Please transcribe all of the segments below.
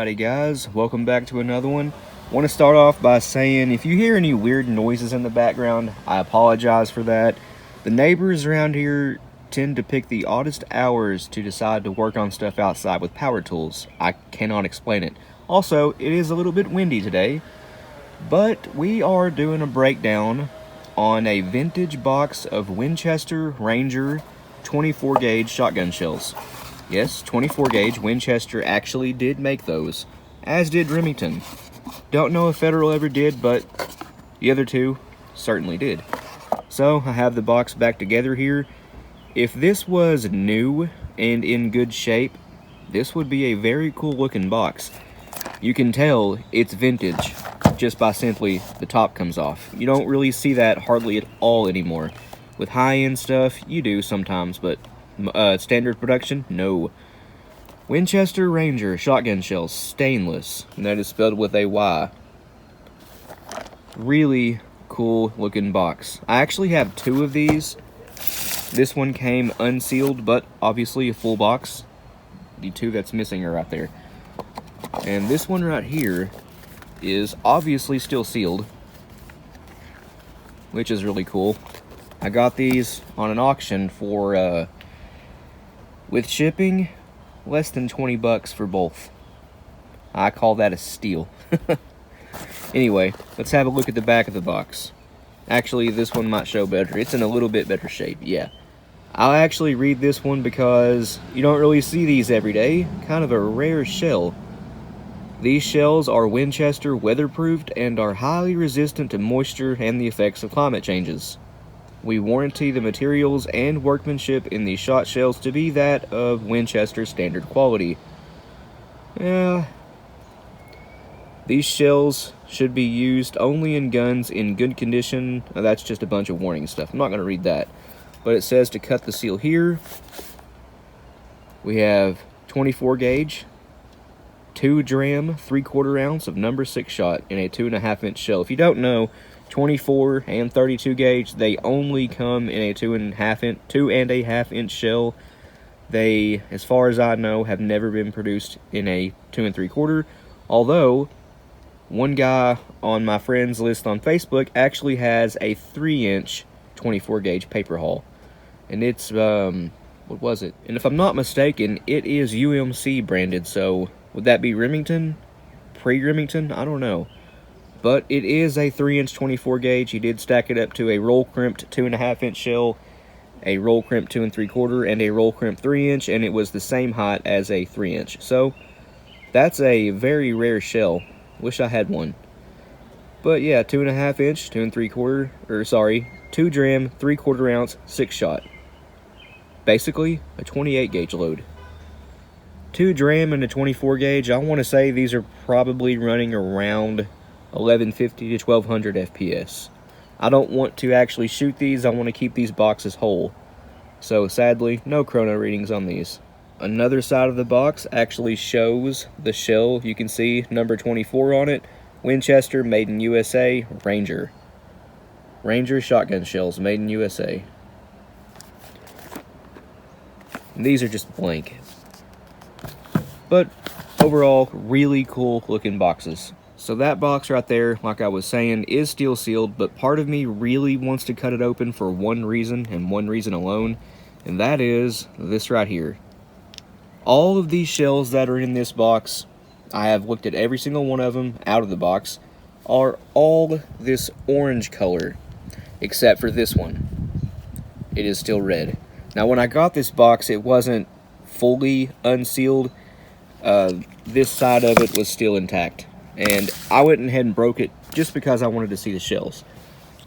Howdy guys, welcome back to another one. Want to start off by saying if you hear any weird noises in the background, I apologize for that. The neighbors around here tend to pick the oddest hours to decide to work on stuff outside with power tools. I cannot explain it. Also, it is a little bit windy today, but we are doing a breakdown on a vintage box of Winchester Ranger 24 gauge shotgun shells. Yes, 24 gauge. Winchester actually did make those, as did Remington. Don't know if Federal ever did, but the other two certainly did. So I have the box back together here. If this was new and in good shape, this would be a very cool looking box. You can tell it's vintage just by simply the top comes off. You don't really see that hardly at all anymore. With high-end stuff, you do sometimes, but standard production, no. Winchester Ranger shotgun shells, stainless, and that is spelled with a Y. Really cool looking box. I actually have two of these. This one came unsealed, but obviously a full box. The two that's missing are right there. And this one right here is obviously still sealed, which is really cool. I got these on an auction for with shipping, less than 20 bucks for both. I call that a steal. Anyway, let's have a look at the back of the box. Actually, this one might show better. It's in a little bit better shape, yeah. I'll actually read this one because you don't really see these every day. Kind of a rare shell. These shells are Winchester weatherproofed and are highly resistant to moisture and the effects of climate changes. We warranty the materials and workmanship in these shot shells to be that of Winchester standard quality. Yeah. These shells should be used only in guns in good condition. Now, that's just a bunch of warning stuff. I'm not going to read that. But it says to cut the seal here. We have 24 gauge, 2 dram, 3/4 ounce of number 6 shot in a 2.5 inch shell. If you don't know, 24 and 32 gauge, they only come in a 2.5 inch shell. They, as far as I know, have never been produced in a 2 3/4. Although, one guy on my friends list on Facebook actually has a 3-inch 24 gauge paper haul. And it's, what was it? And if I'm not mistaken, it is UMC branded, so would that be Remington? Pre-Remington? I don't know. But it is a 3-inch 24 gauge. He did stack it up to a roll crimped 2.5 inch shell, a roll crimped 2 3/4, and a roll crimped 3-inch, and it was the same height as a 3-inch. So that's a very rare shell. Wish I had one. But yeah, 2.5 inch, 2 3/4, or sorry, 2 dram, 3/4 ounce, 6 shot. Basically a 28 gauge load. 2 dram and a 24 gauge. I want to say these are probably running around 1150 to 1200 FPS. I don't want to actually shoot these. I want to keep these boxes whole. So sadly, no chrono readings on these. Another side of the box actually shows the shell. You can see number 24 on it. Winchester, made in USA, Ranger. Ranger shotgun shells, made in USA. And these are just blank. But overall, really cool looking boxes. So that box right there, like I was saying, is still sealed, but part of me really wants to cut it open for one reason, and one reason alone, and that is this right here. All of these shells that are in this box, I have looked at every single one of them out of the box, are all this orange color, except for this one. It is still red. Now when I got this box, it wasn't fully unsealed. This side of it was still intact. And I went ahead and broke it just because I wanted to see the shells.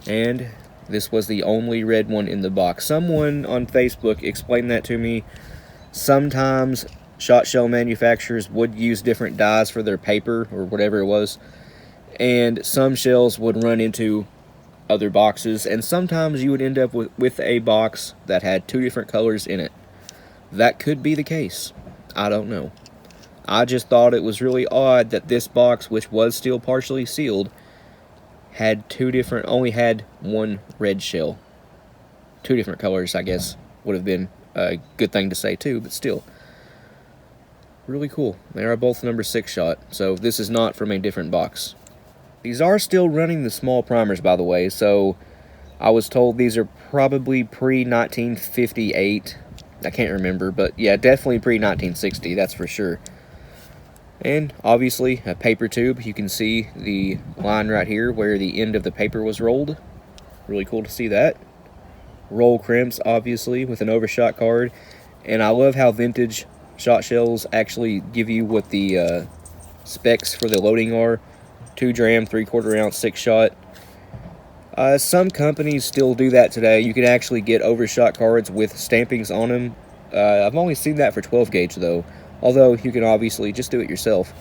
And this was the only red one in the box. Someone on Facebook explained that to me. Sometimes shot shell manufacturers would use different dyes for their paper or whatever it was. And some shells would run into other boxes. And sometimes you would end up with a box that had 2 different colors in it. That could be the case. I don't know. I just thought it was really odd that this box, which was still partially sealed, had only had one red shell. 2 different colors, I guess, would have been a good thing to say too, but still. Really cool. They are both number 6 shot, so this is not from a different box. These are still running the small primers, by the way, so I was told these are probably pre-1958. I can't remember, but yeah, definitely pre-1960, that's for sure. And obviously a paper tube. You can see the line right here where the end of the paper was rolled. Really cool to see that. Roll crimps, obviously, with an overshot card. And I love how vintage shot shells actually give you what the specs for the loading are. 2 dram, 3/4 ounce, 6 shot. Some companies still do that today. You can actually get overshot cards with stampings on them. I've only seen that for 12 gauge though, although you can obviously just do it yourself.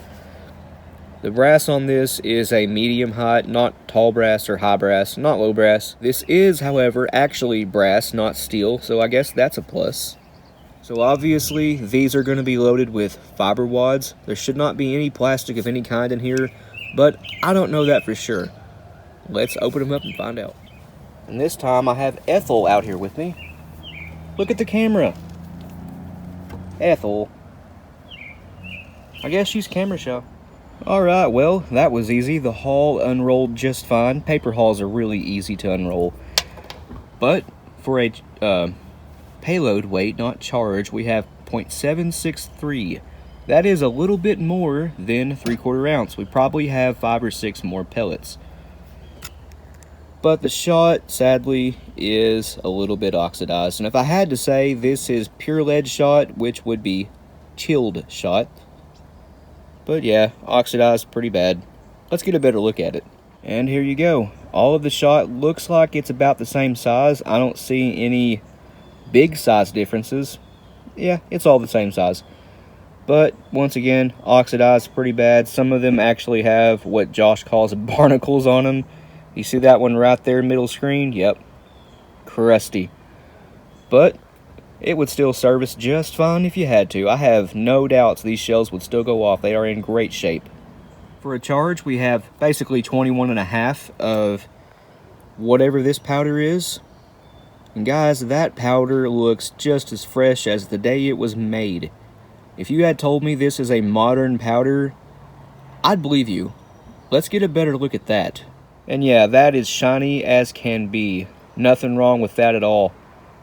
The brass on this is a medium height, not tall brass or high brass, not low brass. This is, however, actually brass, not steel, so I guess that's a plus. So obviously, these are going to be loaded with fiber wads. There should not be any plastic of any kind in here, but I don't know that for sure. Let's open them up and find out. And this time I have Ethel out here with me. Look at the camera. Ethel. I guess she's camera shy. Alright, well, that was easy. The hull unrolled just fine. Paper hulls are really easy to unroll. But for a payload weight, not charge, we have 0.763. That is a little bit more than 3/4 ounce. We probably have 5 or 6 more pellets. But the shot, sadly, is a little bit oxidized. And if I had to say, this is pure lead shot, which would be chilled shot. But yeah, oxidized pretty bad. Let's get a better look at it. And here you go. All of the shot looks like it's about the same size. I don't see any big size differences. Yeah, it's all the same size. But once again, oxidized pretty bad. Some of them actually have what Josh calls barnacles on them. You see that one right there, middle screen? Yep. Crusty. But it would still service just fine if you had to. I have no doubts these shells would still go off. They are in great shape. For a charge, we have basically 21.5 of whatever this powder is. And guys, that powder looks just as fresh as the day it was made. If you had told me this is a modern powder, I'd believe you. Let's get a better look at that. And yeah, that is shiny as can be. Nothing wrong with that at all.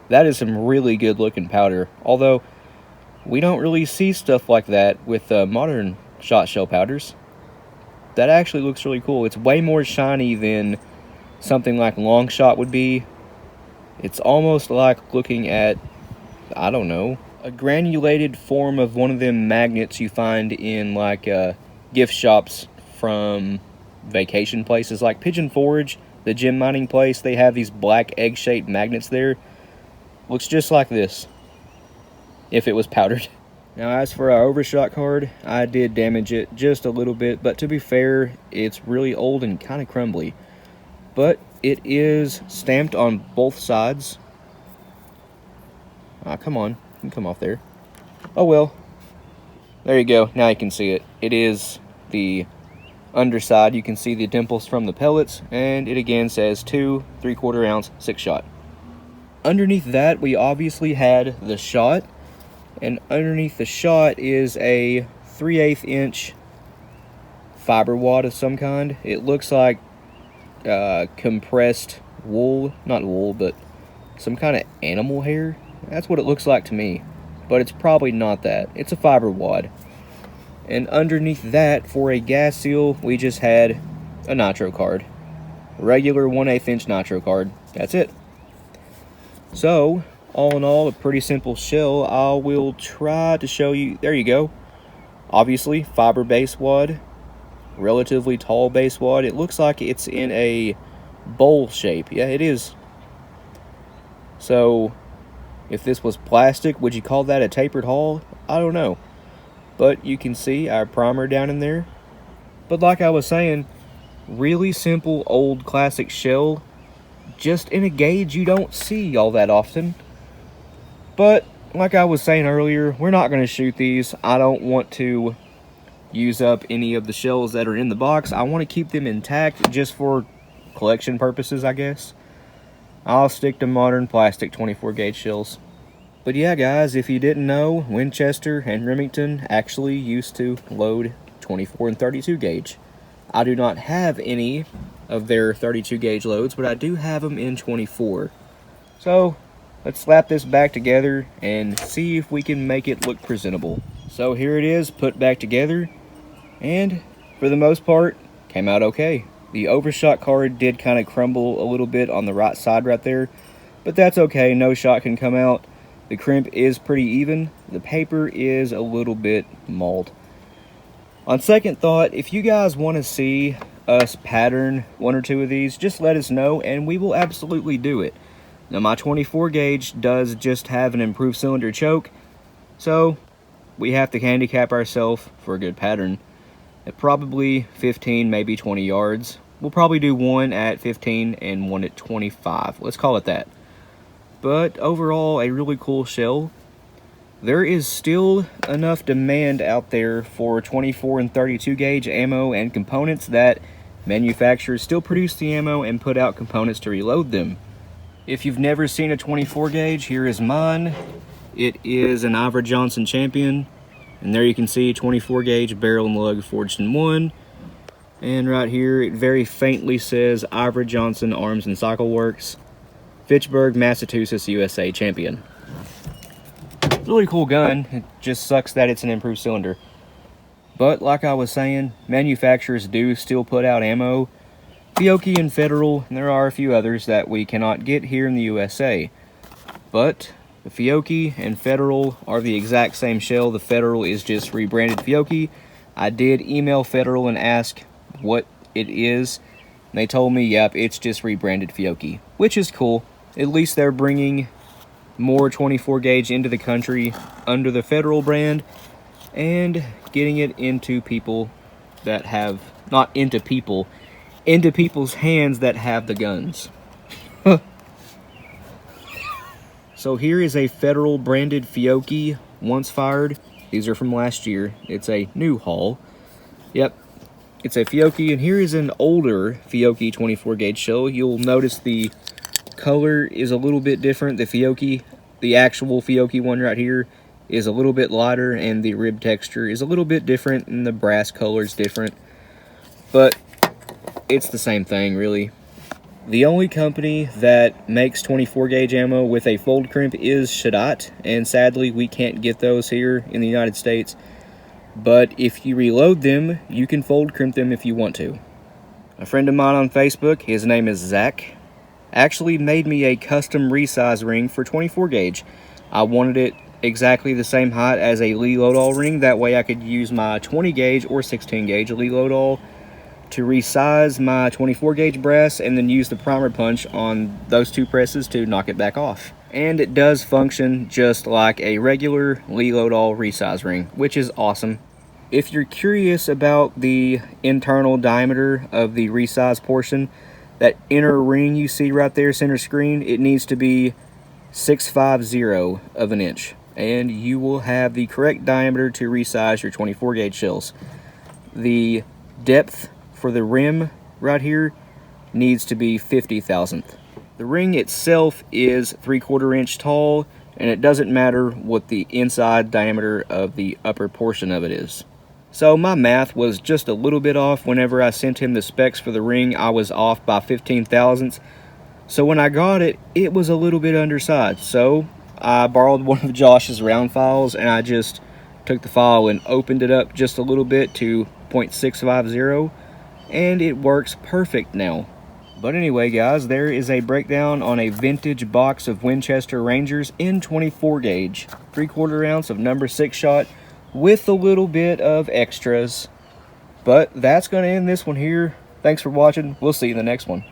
That is some really good looking powder. Although, we don't really see stuff like that with modern shot shell powders. That actually looks really cool. It's way more shiny than something like long shot would be. It's almost like looking at, I don't know, a granulated form of one of them magnets you find in like gift shops from vacation places like Pigeon Forge, the gem mining place. They have these black egg-shaped magnets there. Looks just like this if it was powdered. Now as for our overshot card, I did damage it just a little bit, but to be fair, it's really old and kind of crumbly. But it is stamped on both sides. Ah, come on, you can come off there. Oh well, there you go, now you can see it. It is the underside. You can see the dimples from the pellets, and it again says 2 3/4 ounce 6 shot. Underneath that, we obviously had the shot, and underneath the shot is a 3/8 inch fiber wad of some kind. It looks like compressed wool, not wool, but some kind of animal hair. That's what it looks like to me, but it's probably not that. It's a fiber wad. And underneath that, for a gas seal, we just had a nitro card. Regular 1/8 inch nitro card. That's it. So, all in all, a pretty simple shell. I will try to show you. There you go. Obviously, fiber base wad. Relatively tall base wad. It looks like it's in a bowl shape. Yeah, it is. So, if this was plastic, would you call that a tapered hull? I don't know. But you can see our primer down in there. But like I was saying, really simple old classic shell, just in a gauge you don't see all that often. But like I was saying earlier, we're not going to shoot these. I don't want to use up any of the shells that are in the box. I want to keep them intact just for collection purposes, I guess. I'll stick to modern plastic 24 gauge shells. But yeah, guys, if you didn't know, Winchester and Remington actually used to load 24 and 32 gauge. I do not have any of their 32 gauge loads, but I do have them in 24. So let's slap this back together and see if we can make it look presentable. So here it is, put back together, and for the most part, came out okay. The overshot card did kind of crumble a little bit on the right side right there, but that's okay, no shot can come out. The crimp is pretty even. The paper is a little bit mauled. On second thought, if you guys want to see us pattern one or two of these, just let us know and we will absolutely do it. Now my 24 gauge does just have an improved cylinder choke, so we have to handicap ourselves for a good pattern at probably 15, maybe 20 yards. We'll probably do one at 15 and one at 25. Let's call it that. But overall, a really cool shell. There is still enough demand out there for 24 and 32 gauge ammo and components that manufacturers still produce the ammo and put out components to reload them. If you've never seen a 24 gauge, here is mine. It is an Ivor Johnson Champion. And there you can see 24 gauge barrel and lug forged in one. And right here, it very faintly says Ivor Johnson Arms and Cycle Works, Fitchburg, Massachusetts, USA Champion. Really cool gun. It just sucks that it's an improved cylinder. But like I was saying, manufacturers do still put out ammo. Fiocchi and Federal, and there are a few others that we cannot get here in the USA. But the Fiocchi and Federal are the exact same shell. The Federal is just rebranded Fiocchi. I did email Federal and ask what it is. And they told me, yep, it's just rebranded Fiocchi, which is cool. At least they're bringing more 24 gauge into the country under the Federal brand and getting it into people that have, not into people, into people's hands that have the guns. So here is a Federal branded Fiocchi once fired. These are from last year. It's a new haul. Yep, it's a Fiocchi, and here is an older Fiocchi 24 gauge shell. You'll notice the color is a little bit different. The Fiocchi, the actual Fiocchi one right here, is a little bit lighter, and the rib texture is a little bit different, and the brass color is different. But it's the same thing, really. The only company that makes 24 gauge ammo with a fold crimp is Shadat, and sadly we can't get those here in the United States. But if you reload them, you can fold crimp them if you want to. A friend of mine on Facebook, his name is Zach, actually made me a custom resize ring for 24 gauge. I wanted it exactly the same height as a Lee Lodahl ring. That way I could use my 20 gauge or 16 gauge Lee Lodahl to resize my 24 gauge brass and then use the primer punch on those two presses to knock it back off. And it does function just like a regular Lee Lodahl resize ring, which is awesome. If you're curious about the internal diameter of the resize portion, that inner ring you see right there, center screen, it needs to be 650 of an inch. And you will have the correct diameter to resize your 24 gauge shells. The depth for the rim right here needs to be 50 thousandth. The ring itself is 3/4 inch tall, and it doesn't matter what the inside diameter of the upper portion of it is. So my math was just a little bit off. Whenever I sent him the specs for the ring, I was off by 15 thousandths. So when I got it, it was a little bit undersized. So I borrowed one of Josh's round files, and I just took the file and opened it up just a little bit to 0.650, and it works perfect now. But anyway, guys, there is a breakdown on a vintage box of Winchester Rangers in 24 gauge, 3/4 ounce of number 6 shot with a little bit of extras. But that's going to end this one here. Thanks for watching. We'll see you in the next one.